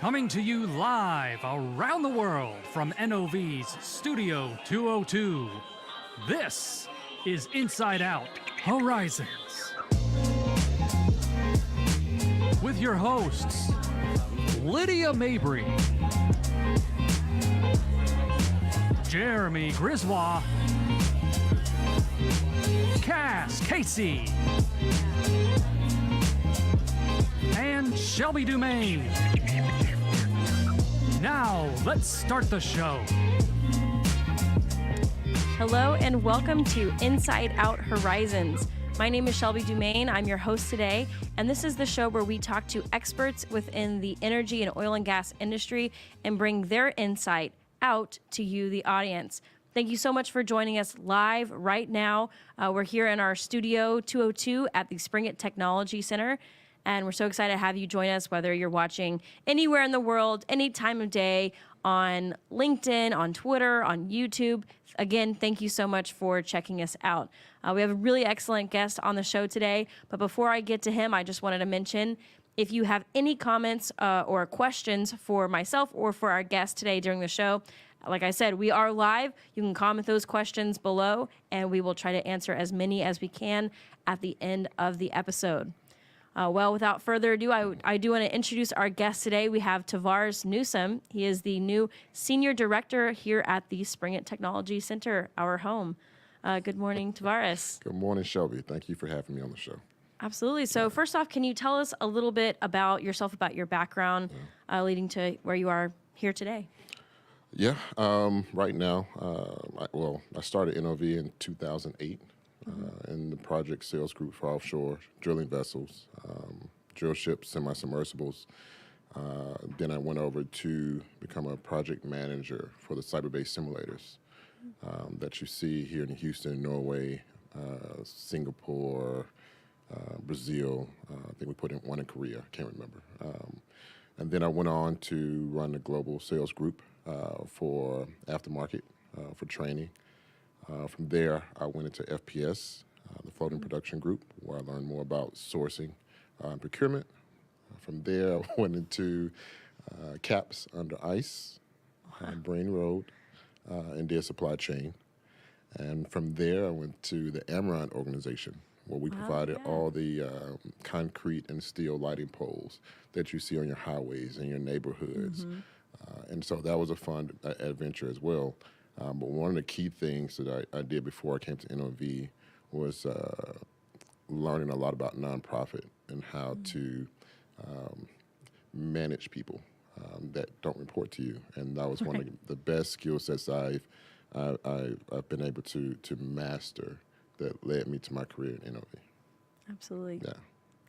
Coming to you live around the world from NOV's Studio 202. This is Inside Out Horizons. With your hosts, Lydia Mabry, Jeremy Griswold, Cass Casey, and Shelby Dumaine. Now, let's start the show. Hello and welcome to Inside Out Horizons. My name is Shelby Dumaine. I'm your host today, and this is the show where we talk to experts within the energy and oil and gas industry and bring their insight out to you, the audience. Thank you so much for joining us live right now. We're here in our Studio 202 at the Springett Technology Center. And we're so excited to have you join us, whether you're watching anywhere in the world, any time of day, on LinkedIn, on Twitter, on YouTube. Again, thank you so much for checking us out. We have a really excellent guest on the show today. But before I get to him, I just wanted to mention, if you have any comments or questions for myself or for our guest today during the show, like I said, we are live. You can comment those questions below, and we will try to answer as many as we can at the end of the episode. Well, without further ado, I do want to introduce our guest today. We have Tavarus Newsom. He is the new Senior Director here at the Springett Technology Center, our home. Good morning, Tavarus. Good morning, Shelby. Thank you for having me on the show. Absolutely. So first off, can you tell us a little bit about yourself, about your background, leading to where you are here today? Yeah, right now, I started NOV in 2008. In the project sales group for offshore drilling vessels, drill ships, semi-submersibles. Then I went over to become a project manager for the cyber-based simulators that you see here in Houston, Norway, Singapore, Brazil. I think we put in one in Korea, I can't remember. And then I went on to run the global sales group for aftermarket, for training. From there, I went into FPS, the floating production group, where I learned more about sourcing and procurement. From there, I went into CAPS under ICE, Brain Road, and their supply chain. And from there, I went to the Amaranth organization, where we provided all the concrete and steel lighting poles that you see on your highways and your neighborhoods. And so that was a fun adventure as well. But one of the key things that I did before I came to NOV was learning a lot about nonprofit and how to manage people that don't report to you. And that was one of the best skill sets I've been able to master that led me to my career at NOV. Absolutely. Yeah.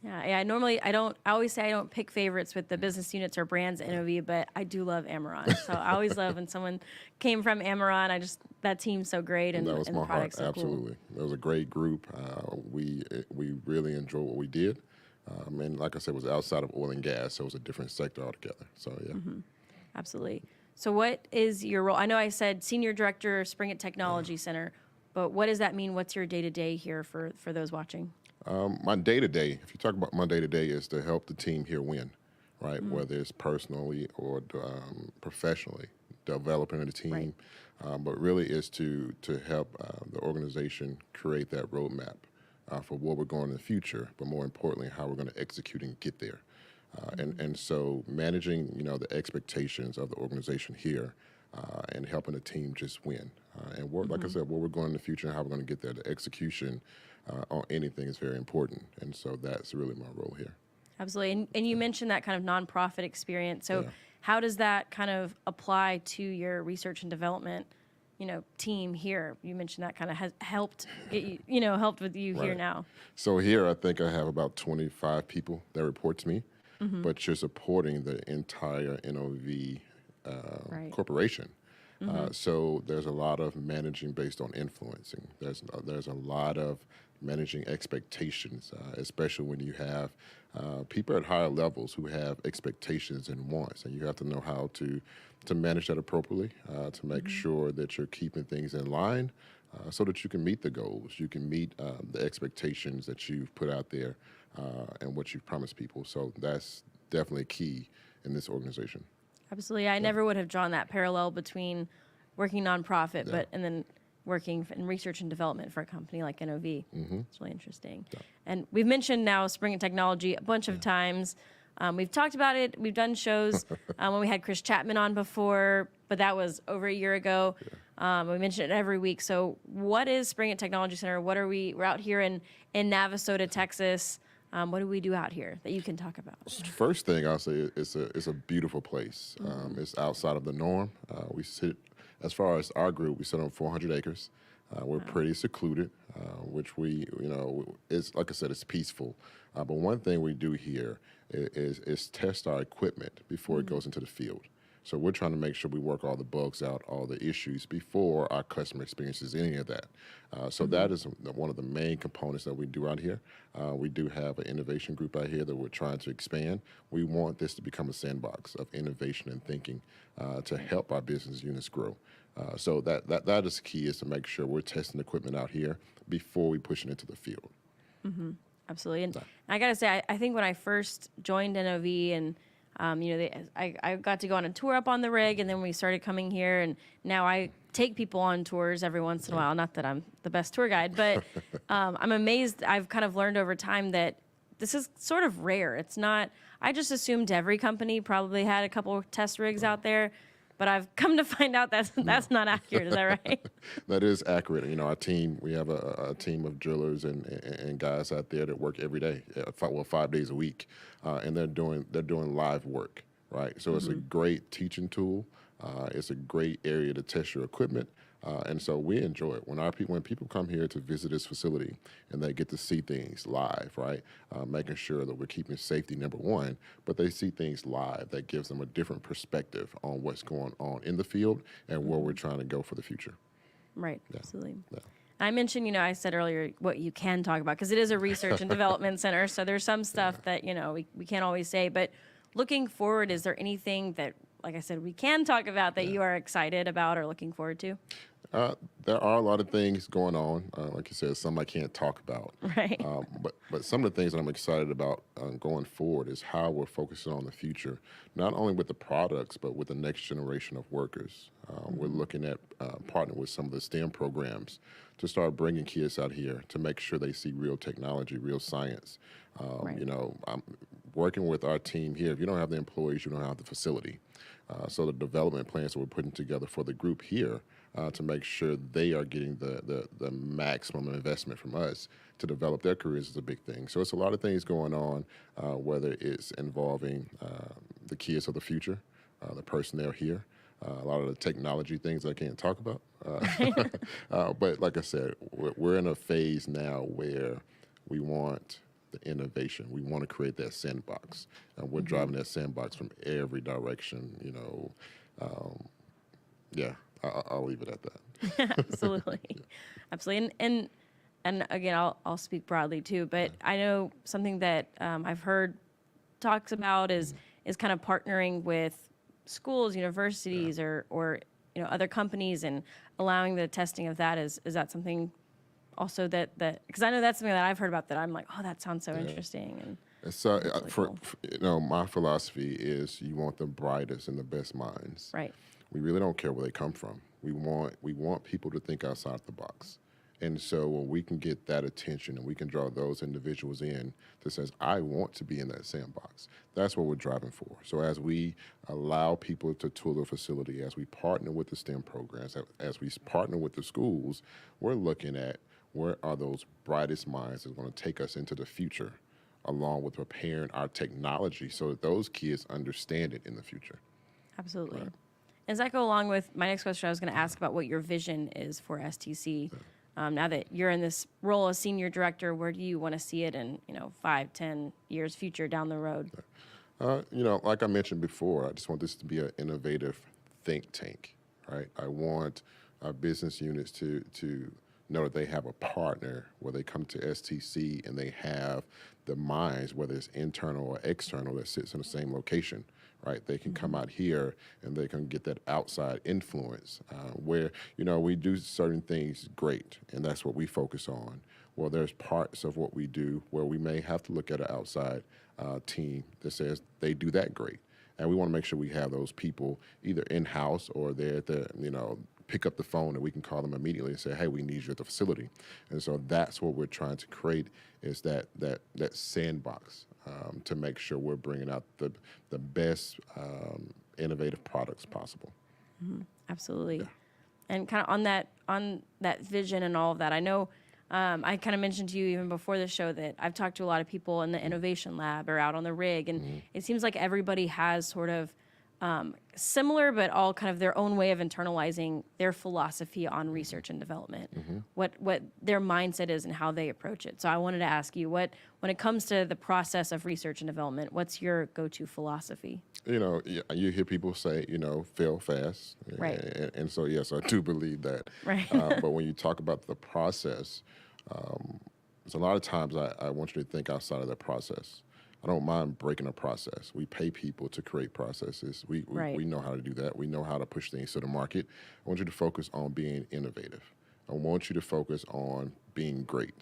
Yeah, I always say I don't pick favorites with the business units or brands at NOV, but I do love Amaranth. So I always love when someone came from Amaranth. That team's so great, and that was and my the product's heart. so Absolutely. cool. It was a great group. We really enjoyed what we did. And like I said, it was outside of oil and gas, so it was a different sector altogether. So, yeah. Absolutely. So what is your role? I know I said Senior Director, Springett Technology Center, but what does that mean? What's your day-to-day here for those watching? My day-to-day, if you talk about my day-to-day, is to help the team here win, right? Whether it's personally or professionally, developing the team, but really is to help the organization create that roadmap for where we're going in the future, but more importantly, how we're going to execute and get there. And so managing, the expectations of the organization here and helping the team just win. And work, like I said, where we're going in the future and how we're going to get there, the execution on anything is very important. And so that's really my role here. Absolutely. And you mentioned that kind of nonprofit experience. So how does that kind of apply to your research and development, team here? You mentioned that kind of has helped get you, helped with you here now. So here, I think I have about 25 people that report to me, but you're supporting the entire NOV corporation. So there's a lot of managing based on influencing. There's a lot of managing expectations, especially when you have people at higher levels who have expectations and wants, and you have to know how to manage that appropriately to make sure that you're keeping things in line so that you can meet the goals, you can meet the expectations that you've put out there and what you've promised people. So that's definitely key in this organization. Absolutely. I never would have drawn that parallel between working nonprofit, and then working in research and development for a company like NOV. It's really interesting. And we've mentioned now Springett Technology a bunch of times. We've talked about it. We've done shows when we had Chris Chapman on before, but that was over a year ago. We mention it every week. So what is Springett Technology Center? We're out here in Navasota, Texas. What do we do out here that you can talk about? First thing I'll say is it's a beautiful place. It's outside of the norm. We sit, as far as our group, we sit on 400 acres. We're pretty secluded, which it's like I said, it's peaceful. But one thing we do here is test our equipment before it goes into the field. So we're trying to make sure we work all the bugs out, all the issues before our customer experiences any of that. So that is one of the main components that we do out here. We do have an innovation group out here that we're trying to expand. We want this to become a sandbox of innovation and thinking to help our business units grow. So that is key, is to make sure we're testing equipment out here before we push it into the field. Absolutely. And I got to say, I think when I first joined NOV and I got to go on a tour up on the rig, and then we started coming here, and now I take people on tours every once in a while. Not that I'm the best tour guide, but I'm amazed. I've kind of learned over time that this is sort of rare. It's not, I just assumed every company probably had a couple of test rigs out there, but I've come to find out that's not accurate. Is that right? That is accurate. Our team, we have a team of drillers and guys out there that work every day, 5 days a week, and they're doing live work, right? So it's a great teaching tool. It's a great area to test your equipment. And so we enjoy it. When people come here to visit this facility and they get to see things live, right? Making sure that we're keeping safety number one, but they see things live that gives them a different perspective on what's going on in the field and where we're trying to go for the future. Right, absolutely. Yeah. I mentioned, I said earlier what you can talk about, because it is a research and development center, so there's some stuff that, we can't always say. But looking forward, is there anything that, like I said, we can talk about that you are excited about or looking forward to? There are a lot of things going on. Like you said, some I can't talk about. Right. But some of the things that I'm excited about going forward is how we're focusing on the future, not only with the products, but with the next generation of workers. We're looking at partnering with some of the STEM programs to start bringing kids out here to make sure they see real technology, real science. Right. I'm working with our team here. If you don't have the employees, you don't have the facility. So the development plans that we're putting together for the group here to make sure they are getting the maximum investment from us to develop their careers is a big thing. So it's a lot of things going on, whether it's involving the kids of the future, the personnel here, a lot of the technology things I can't talk about. But like I said, we're in a phase now where we want the innovation. We want to create that sandbox. And we're driving that sandbox from every direction, I'll leave it at that. Absolutely. Absolutely. And again, I'll speak broadly too, but I know something that I've heard talks about is kind of partnering with schools, universities, or other companies, and allowing the testing of that. Is that something also that because I know that's something that I've heard about that I'm like, oh, that sounds so interesting. And so really cool. My philosophy is you want the brightest and the best minds. Right. We really don't care where they come from. We want people to think outside the box. And so when we can get that attention and we can draw those individuals in that says, I want to be in that sandbox, that's what we're driving for. So as we allow people to tour the facility, as we partner with the STEM programs, as we partner with the schools, we're looking at where are those brightest minds that are going to take us into the future, along with preparing our technology so that those kids understand it in the future. Absolutely. Right. As I go along with my next question, I was going to ask about what your vision is for STC. Now that you're in this role as senior director, where do you want to see it in 5, 10 years future down the road? Like I mentioned before, I just want this to be an innovative think tank, right? I want our business units to know that they have a partner where they come to STC and they have the minds, whether it's internal or external, that sits in the same location. Right, they can come out here and they can get that outside influence where, we do certain things great, and that's what we focus on. Well, there's parts of what we do where we may have to look at an outside team that says they do that great. And we want to make sure we have those people either in-house or they're at the, pick up the phone and we can call them immediately and say, hey, we need you at the facility. And so that's what we're trying to create is that sandbox to make sure we're bringing out the best innovative products possible. Absolutely. Yeah. And kind of on that vision and all of that, I know I kind of mentioned to you even before the show that I've talked to a lot of people in the innovation lab or out on the rig, and it seems like everybody has sort of similar, but all kind of their own way of internalizing their philosophy on research and development, what their mindset is and how they approach it. So I wanted to ask you, when it comes to the process of research and development, what's your go-to philosophy? You hear people say, fail fast. Right. And so, yes, I do believe that. Right. But when you talk about the process, so a lot of times I want you to think outside of the process. I don't mind breaking a process. We pay people to create processes. We know how to do that. We know how to push things to the market. I want you to focus on being innovative. I want you to focus on being great.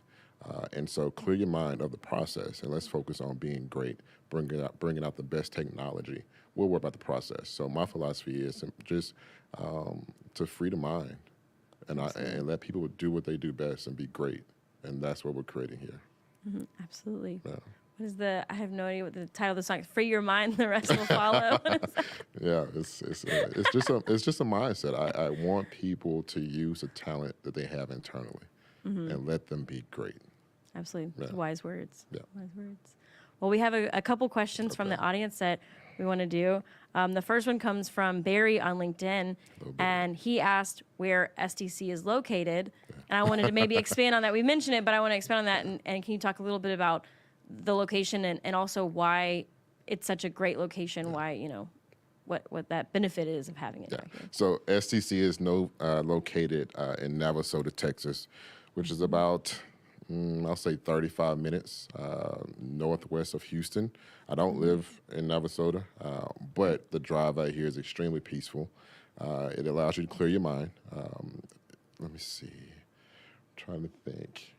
And so clear your mind of the process and let's focus on being great, bringing out the best technology. We'll worry about the process. So my philosophy is just to free the mind and let people do what they do best and be great. And that's what we're creating here. Absolutely. Yeah. I have no idea what the title of the song is. Free your mind, the rest will follow. Yeah, it's just a mindset. I want people to use the talent that they have internally and let them be great. Absolutely. Yeah. Wise words. Yeah. Wise words. Well, we have a couple questions from the audience that we want to do. The first one comes from Barry on LinkedIn, and he asked where STC is located. And I wanted to maybe expand on that. We mentioned it, but I want to expand on that. And can you talk a little bit about the location and also why it's such a great location, why, what that benefit is of having it out here. So STC is located in Navasota, Texas, which is about, I'll say 35 minutes northwest of Houston. I don't live in Navasota, but the drive out here is extremely peaceful. It allows you to clear your mind. Let me see. I'm trying to think.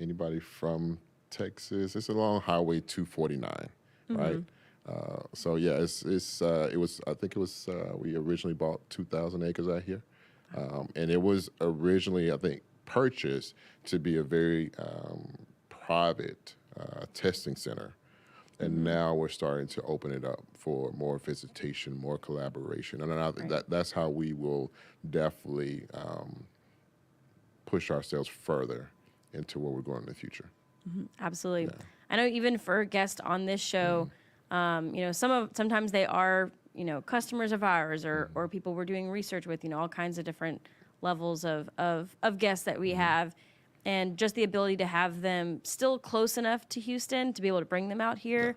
Anybody from Texas? It's along Highway 249, right? So yeah, we originally bought 2,000 acres out here, and it was originally, I think, purchased to be a very private testing center, and now we're starting to open it up for more visitation, more collaboration, and that's how we will definitely push ourselves further into where we're going in the future. Absolutely. Yeah. I know even for guests on this show, sometimes they are, customers of ours or people we're doing research with, all kinds of different levels of guests that we have. And just the ability to have them still close enough to Houston to be able to bring them out here,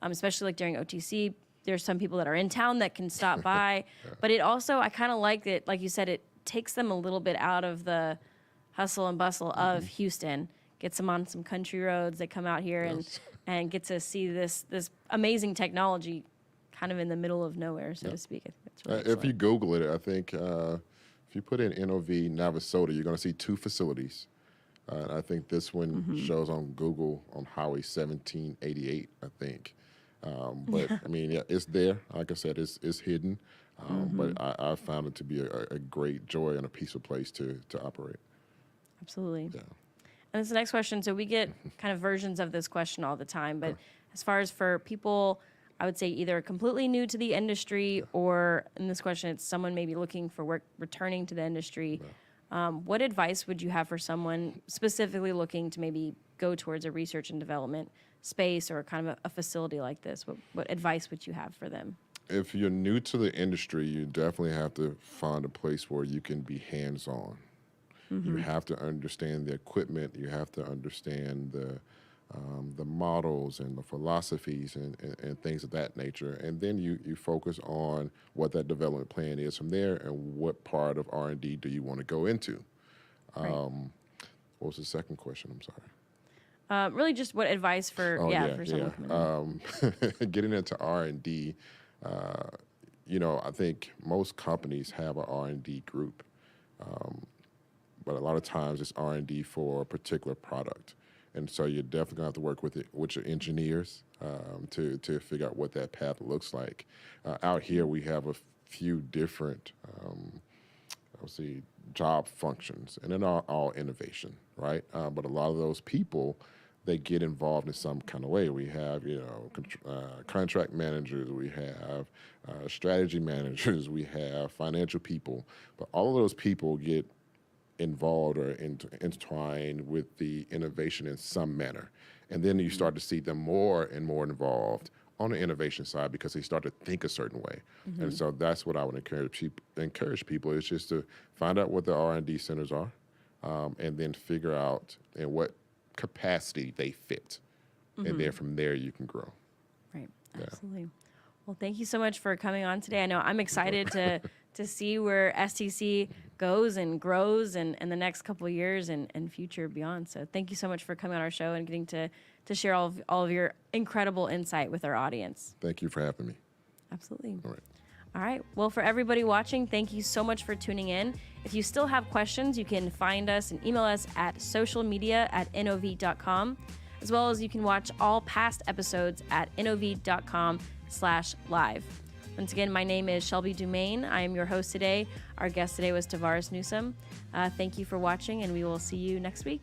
especially like during OTC. There's some people that are in town that can stop by. But it also, I kind of like that, like you said, it takes them a little bit out of the hustle and bustle of Houston. Gets them on some country roads. They come out here and get to see this amazing technology kind of in the middle of nowhere, so to speak. I think that's really if you Google it, I think if you put in NOV Navasota, you're going to see 2 facilities. I think this one shows on Google on Highway 1788, I think. But, I mean, it's there. Like I said, it's hidden. But I found it to be a great joy and a peaceful place to operate. Absolutely. Yeah. And this is the next question. So we get kind of versions of this question all the time. But as far as for people, I would say either completely new to the industry or in this question, it's someone maybe looking for work, returning to the industry. What advice would you have for someone specifically looking to maybe go towards a research and development space or kind of a facility like this? What advice would you have for them? If you're new to the industry, you definitely have to find a place where you can be hands-on. You have to understand the equipment. You have to understand the models and the philosophies and things of that nature. And then you focus on what that development plan is from there and what part of R&D do you want to go into. Right. What was the second question? I'm sorry. Really just what advice for someone coming in? Getting into R&D, I think most companies have an R&D group. But a lot of times it's R&D for a particular product. And so you're definitely going to have to work with your engineers to figure out what that path looks like. Out here, we have a few different, job functions, and they're not all innovation, right? But a lot of those people, they get involved in some kind of way. We have, contract managers, we have strategy managers, we have financial people, but all of those people get involved or entwined with the innovation in some manner. And then you start to see them more and more involved on the innovation side because they start to think a certain way. And so that's what I would encourage people is just to find out what the R&D centers are, and then figure out in what capacity they fit. And then from there you can grow. Right, absolutely. Well, thank you so much for coming on today. I know I'm excited to see where STC goes and grows in the next couple of years and future beyond. So thank you so much for coming on our show and getting to share all of your incredible insight with our audience. Thank you for having me. Absolutely. All right. All right. Well, for everybody watching, thank you so much for tuning in. If you still have questions, you can find us and email us at socialmedia@nov.com, as well as you can watch all past episodes at nov.com/live. Once again, my name is Shelby Dumaine. I am your host today. Our guest today was Tavarus Newsom. Thank you for watching, and we will see you next week.